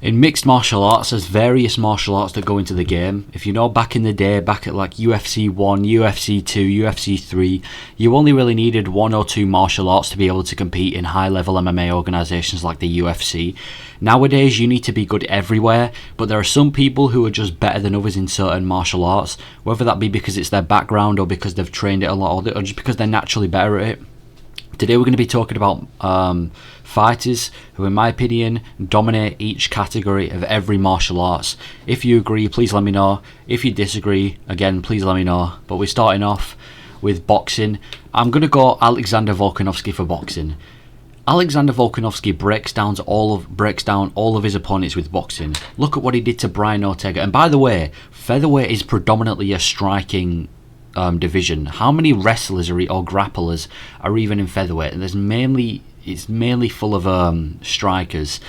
In mixed martial arts, there's various martial arts that go into the game. If you know, back in the day, back at like UFC 1, UFC 2, UFC 3, you only really needed one or two martial arts to be able to compete in high-level MMA organisations like the UFC. Nowadays, you need to be good everywhere, but there are some people who are just better than others in certain martial arts, whether that be because it's their background or because they've trained it a lot or just because they're naturally better at it. Today we're going to be talking about fighters who, in my opinion, dominate each category of every martial arts. If you agree, please let me know. If you disagree, again, please let me know. But we're starting off with boxing. I'm going to go Alexander Volkanovski for boxing. Alexander Volkanovski breaks down all of his opponents with boxing. Look at what he did to Brian Ortega. And by the way, featherweight is predominantly a striking division. How many wrestlers or grapplers are even in featherweight? And it's mainly full of strikers.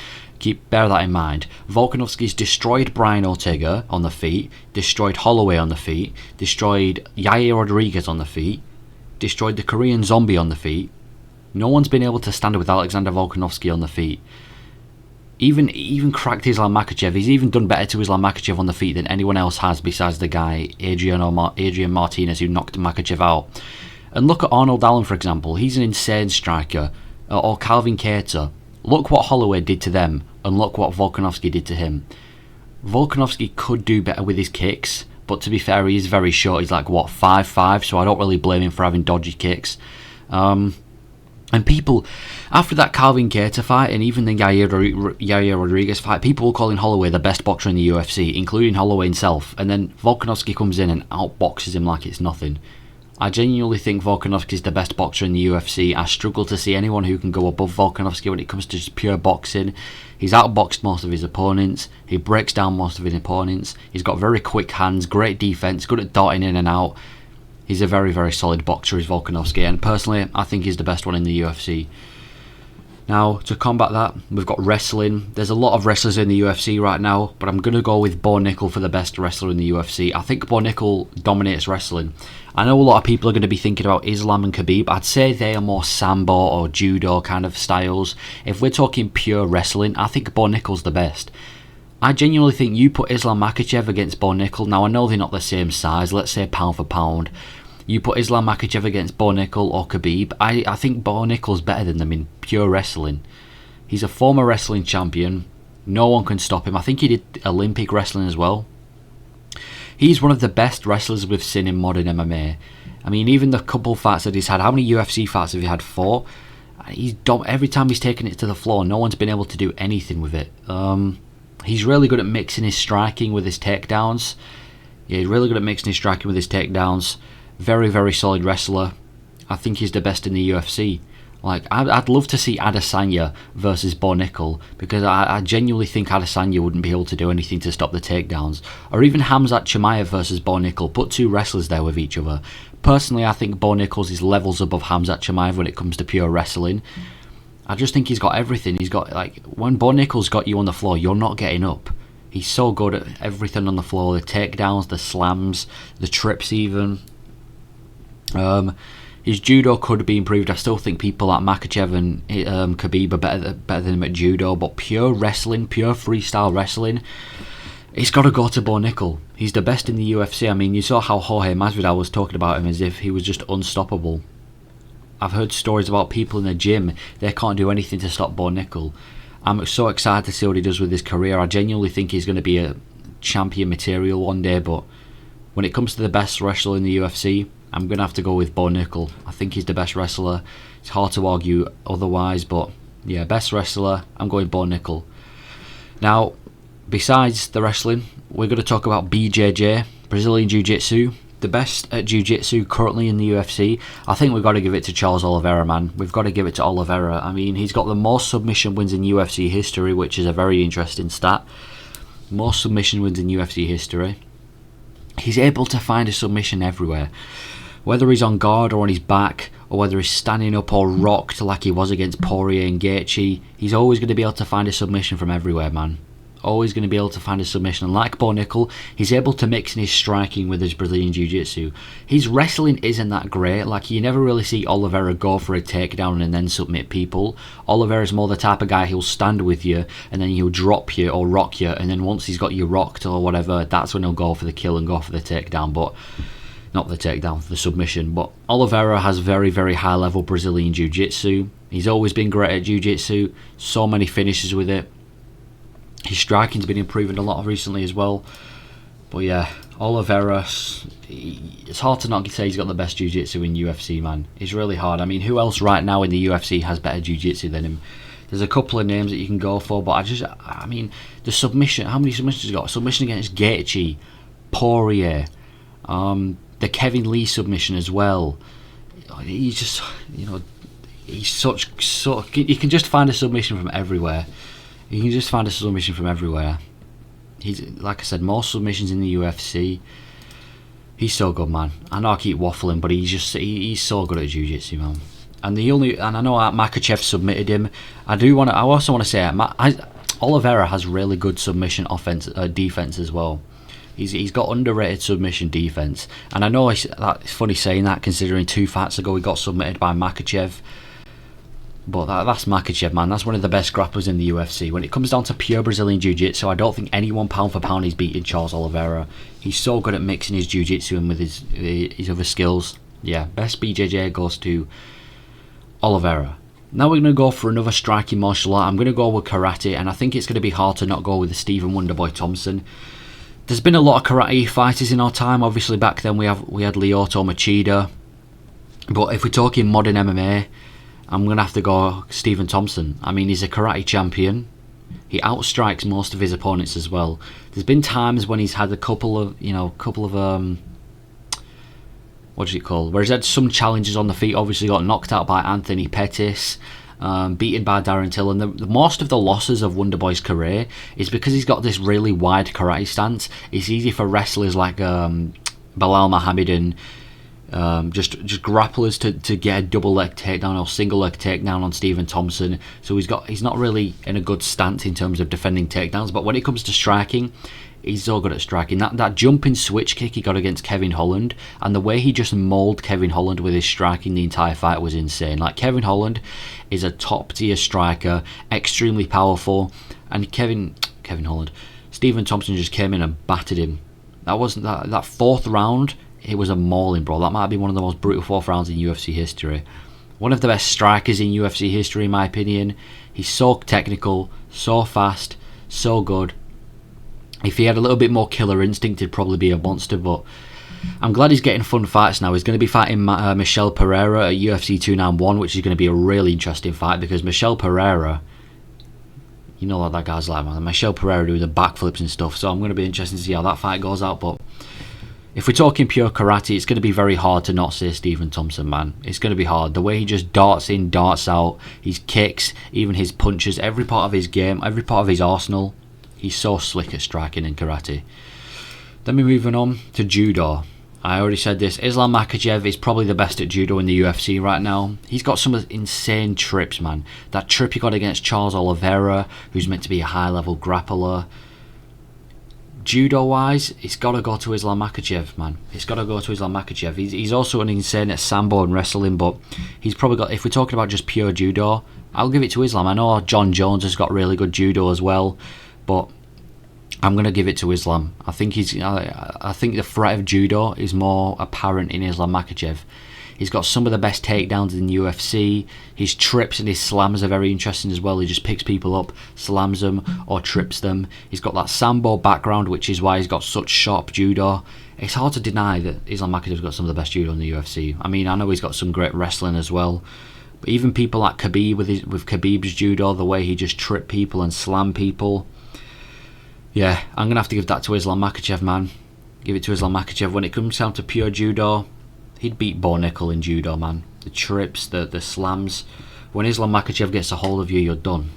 Bear that in mind. Volkanovski's destroyed Brian Ortega on the feet, destroyed Holloway on the feet, destroyed Yair Rodriguez on the feet, destroyed the Korean Zombie on the feet. No one's been able to stand with Alexander Volkanovski on the feet. Even cracked Islam Makhachev. He's even done better to Islam Makhachev on the feet than anyone else has besides the guy Adrian Martinez who knocked Makhachev out. And look at Arnold Allen, for example. He's an insane striker. Or Calvin Kattar. Look what Holloway did to them, and look what Volkanovski did to him. Volkanovski could do better with his kicks, but to be fair, he is very short. He's like, 5'5", so I don't really blame him for having dodgy kicks. And people, after that Calvin Kattar fight and even the Yair Rodriguez fight, people were calling Holloway the best boxer in the UFC, including Holloway himself. And then Volkanovski comes in and outboxes him like it's nothing. I genuinely think Volkanovski is the best boxer in the UFC. I struggle to see anyone who can go above Volkanovski when it comes to just pure boxing. He's outboxed most of his opponents. He breaks down most of his opponents. He's got very quick hands, great defense, good at darting in and out. He's a very, very solid boxer, is Volkanovski, and personally, I think he's the best one in the UFC. Now, to combat that, we've got wrestling. There's a lot of wrestlers in the UFC right now, but I'm going to go with Bo Nickel for the best wrestler in the UFC. I think Bo Nickel dominates wrestling. I know a lot of people are going to be thinking about Islam and Khabib. I'd say they are more Sambo or Judo kind of styles. If we're talking pure wrestling, I think Bo Nickel's the best. I genuinely think you put Islam Makhachev against Bo Nickel. Now, I know they're not the same size, let's say pound for pound. You put Islam Makhachev against Bo Nickel or Khabib. I think Bo Nickel's better than them in pure wrestling. He's a former wrestling champion. No one can stop him. I think he did Olympic wrestling as well. He's one of the best wrestlers we've seen in modern MMA. I mean, even the couple fights that he's had, how many UFC fights have he had? 4? Every time he's taken it to the floor, no one's been able to do anything with it. He's really good at mixing his striking with his takedowns. Yeah, he's really good at mixing his striking with his takedowns. Very, very solid wrestler. I think he's the best in the UFC. Like, I'd love to see Adesanya versus Bo Nickel, because I genuinely think Adesanya wouldn't be able to do anything to stop the takedowns. Or even Khamzat Chimaev versus Bo Nickel. Put two wrestlers there with each other. Personally, I think Bo Nickel is levels above Khamzat Chimaev when it comes to pure wrestling. I just think he's got everything. He's got, like, when Bo Nickel's got you on the floor, you're not getting up. He's so good at everything on the floor. The takedowns, the slams, the trips even. His judo could be improved. I still think people like Makhachev and Khabib are better than him at judo, but pure wrestling, pure freestyle wrestling, it's got to go to Bo Nickel. He's the best in the UFC. I mean, you saw how Jorge Masvidal was talking about him as if he was just unstoppable. I've heard stories about people in the gym, they can't do anything to stop Bo Nickel. I'm so excited to see what he does with his career. I genuinely think he's going to be a champion material one day, but when it comes to the best wrestler in the UFC, I'm going to have to go with Bo Nickel. I think he's the best wrestler. It's hard to argue otherwise, but yeah, best wrestler, I'm going Bo Nickel. Now, besides the wrestling, we're going to talk about BJJ, Brazilian Jiu-Jitsu. The best at Jiu-Jitsu currently in the UFC. I think we've got to give it to Charles Oliveira, man. We've got to give it to Oliveira. I mean, he's got the most submission wins in UFC history, which is a very interesting stat. Most submission wins in UFC history. He's able to find a submission everywhere. Whether he's on guard or on his back, or whether he's standing up or rocked like he was against Poirier and Gaethje, he's always going to be able to find a submission from everywhere, man. always going to be able to find a submission. And like Bo Nickel, he's able to mix in his striking with his Brazilian Jiu-Jitsu. His wrestling isn't that great. Like, you never really see Oliveira go for a takedown and then submit people. Oliveira's more the type of guy who'll stand with you and then he'll drop you or rock you, and then once he's got you rocked or whatever, that's when he'll go for the kill and go for the takedown. But not the takedown, the submission. But Oliveira has very, very high level Brazilian Jiu-Jitsu. He's always been great at Jiu-Jitsu. So many finishes with it. His striking's been improving a lot recently as well. But yeah, Oliveira, it's hard to not say he's got the best Jiu-Jitsu in UFC, man. It's really hard. I mean, who else right now in the UFC has better Jiu-Jitsu than him? There's a couple of names that you can go for, but I mean, the submission, how many submissions has he got? Submission against Gaethje, Poirier, the Kevin Lee submission as well. He's just, you know, he's you can just find a submission from everywhere. You can just find a submission from everywhere. He's, like I said, more submissions in the UFC. He's so good, man. I know I keep waffling, but he's so good at Jiu-Jitsu, man. And I know Makhachev submitted him. I also want to say Oliveira has really good submission defense as well. He's got underrated submission defense, and I know it's funny saying that considering 2 fights ago he got submitted by Makhachev. But that's Makhachev, man. That's one of the best grapplers in the UFC. When it comes down to pure Brazilian Jiu-Jitsu, I don't think anyone pound for pound is beating Charles Oliveira. He's so good at mixing his Jiu-Jitsu in with his other skills. Yeah, best BJJ goes to Oliveira. Now we're going to go for another striking martial art. I'm going to go with karate, and I think it's going to be hard to not go with Stephen Wonderboy Thompson. There's been a lot of karate fighters in our time. Obviously, back then we had Lyoto Machida. But if we're talking modern MMA, I'm going to have to go Stephen Thompson. I mean, he's a karate champion. He outstrikes most of his opponents as well. There's been times when he's had a couple of what is it called? Where he's had some challenges on the feet. Obviously got knocked out by Anthony Pettis, beaten by Darren Till. And the most of the losses of Wonderboy's career is because he's got this really wide karate stance. It's easy for wrestlers like Bilal Muhammad and just grapplers to get a double leg takedown or single leg takedown on Stephen Thompson. So he's not really in a good stance in terms of defending takedowns. But when it comes to striking, he's so good at striking. That jumping switch kick he got against Kevin Holland, and the way he just mauled Kevin Holland with his striking the entire fight was insane. Like, Kevin Holland is a top tier striker, extremely powerful, and Stephen Thompson just came in and battered him. That 4th round, it was a mauling, bro. That might be one of the most brutal 4th rounds in UFC history. One of the best strikers in UFC history, in my opinion. He's so technical, so fast, so good. If he had a little bit more killer instinct, he'd probably be a monster, but I'm glad he's getting fun fights now. He's going to be fighting Michel Pereira at UFC 291, which is going to be a really interesting fight, because Michel Pereira, you know what that guy's like, man. Michel Pereira doing the backflips and stuff, so I'm going to be interested to see how that fight goes out. But if we're talking pure karate, it's going to be very hard to not say Stephen Thompson, man. It's going to be hard. The way he just darts in, darts out, his kicks, even his punches, every part of his game, every part of his arsenal. He's so slick at striking in karate. Then we're moving on to Judo. I already said this. Islam Makhachev is probably the best at Judo in the UFC right now. He's got some insane trips, man. That trip he got against Charles Oliveira, who's meant to be a high-level grappler. Judo-wise, it's got to go to Islam Makhachev, man. It's got to go to Islam Makhachev. He's also an insane at sambo and wrestling, but he's probably got, if we're talking about just pure Judo, I'll give it to Islam. I know John Jones has got really good Judo as well, but I'm going to give it to Islam. I think the threat of Judo is more apparent in Islam Makhachev. He's got some of the best takedowns in the UFC. His trips and his slams are very interesting as well. He just picks people up, slams them, or trips them. He's got that sambo background, which is why he's got such sharp Judo. It's hard to deny that Islam Makhachev's got some of the best Judo in the UFC. I mean, I know he's got some great wrestling as well. But even people like Khabib with Khabib's Judo, the way he just tripped people and slammed people. Yeah, I'm going to have to give that to Islam Makhachev, man. Give it to Islam Makhachev. When it comes down to pure Judo, he'd beat Bo Nickel in Judo, man. The trips, the slams. When Islam Makhachev gets a hold of you, you're done.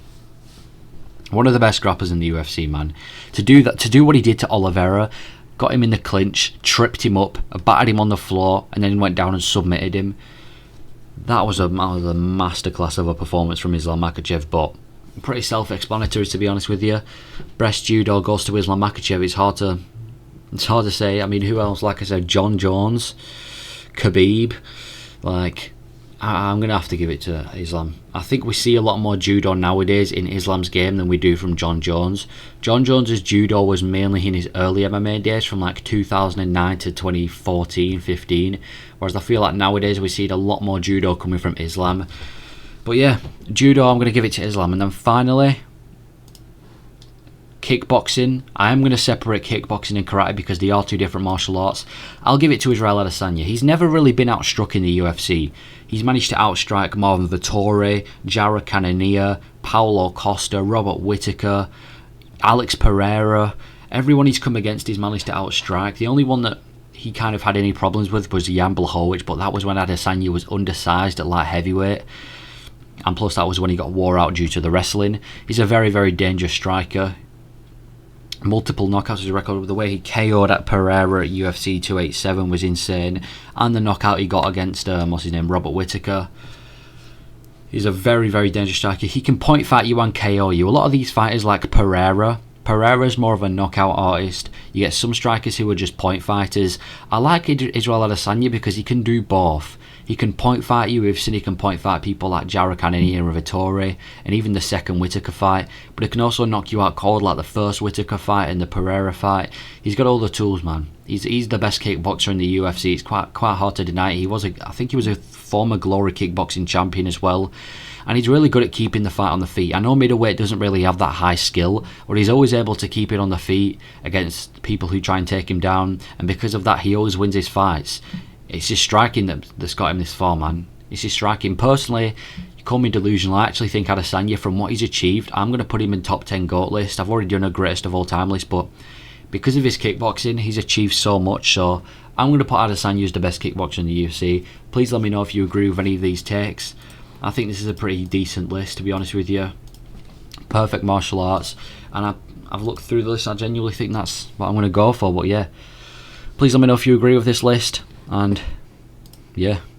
One of the best grapplers in the UFC, man. To do what he did to Oliveira, got him in the clinch, tripped him up, battered him on the floor, and then went down and submitted him. That was a masterclass of a performance from Islam Makhachev, but pretty self-explanatory, to be honest with you. Best judo goes to Islam Makhachev. It's hard to say. I mean, who else? Like I said, John Jones, Khabib. Like, I'm going to have to give it to Islam. I think we see a lot more judo nowadays in Islam's game than we do from John Jones. John Jones's judo was mainly in his early MMA days from like 2009 to 2014, 15. Whereas I feel like nowadays we see a lot more judo coming from Islam. But yeah, judo, I'm going to give it to Islam. And then finally, kickboxing. I am going to separate kickboxing and karate because they are two different martial arts. I'll give it to Israel Adesanya. He's never really been outstruck in the UFC. He's managed to outstrike Marvin Vettori, Jara Cannonier, Paulo Costa, Robert Whittaker, Alex Pereira. Everyone he's come against he's managed to outstrike. The only one that he kind of had any problems with was Jan Blachowicz, but that was when Adesanya was undersized at light heavyweight. And plus that was when he got wore out due to the wrestling. He's a very, very dangerous striker. Multiple knockouts is a record. The way he KO'd at Pereira at UFC 287 was insane. And the knockout he got against, Robert Whittaker. He's a very, very dangerous striker. He can point fight you and KO you. A lot of these fighters like Pereira's more of a knockout artist. You get some strikers who are just point fighters. I like Israel Adesanya because he can do both. He can point fight you. We've seen he can point fight people like Jara Cannonier and Vettori, and even the second Whittaker fight. But he can also knock you out cold like the first Whittaker fight and the Pereira fight. He's got all the tools, man. He's the best kickboxer in the UFC. It's quite hard to deny. I think he was a former Glory kickboxing champion as well. And he's really good at keeping the fight on the feet. I know middleweight doesn't really have that high skill, but he's always able to keep it on the feet against people who try and take him down. And because of that, he always wins his fights. It's his striking that's got him this far, man. It's his striking. Personally, you call me delusional. I actually think Adesanya, from what he's achieved, I'm going to put him in top 10 GOAT list. I've already done a greatest of all time list, but because of his kickboxing, he's achieved so much. So I'm going to put Adesanya as the best kickboxer in the UFC. Please let me know if you agree with any of these takes. I think this is a pretty decent list, to be honest with you. Perfect martial arts. And I've looked through the list. I genuinely think that's what I'm going to go for. But yeah, please let me know if you agree with this list. And yeah,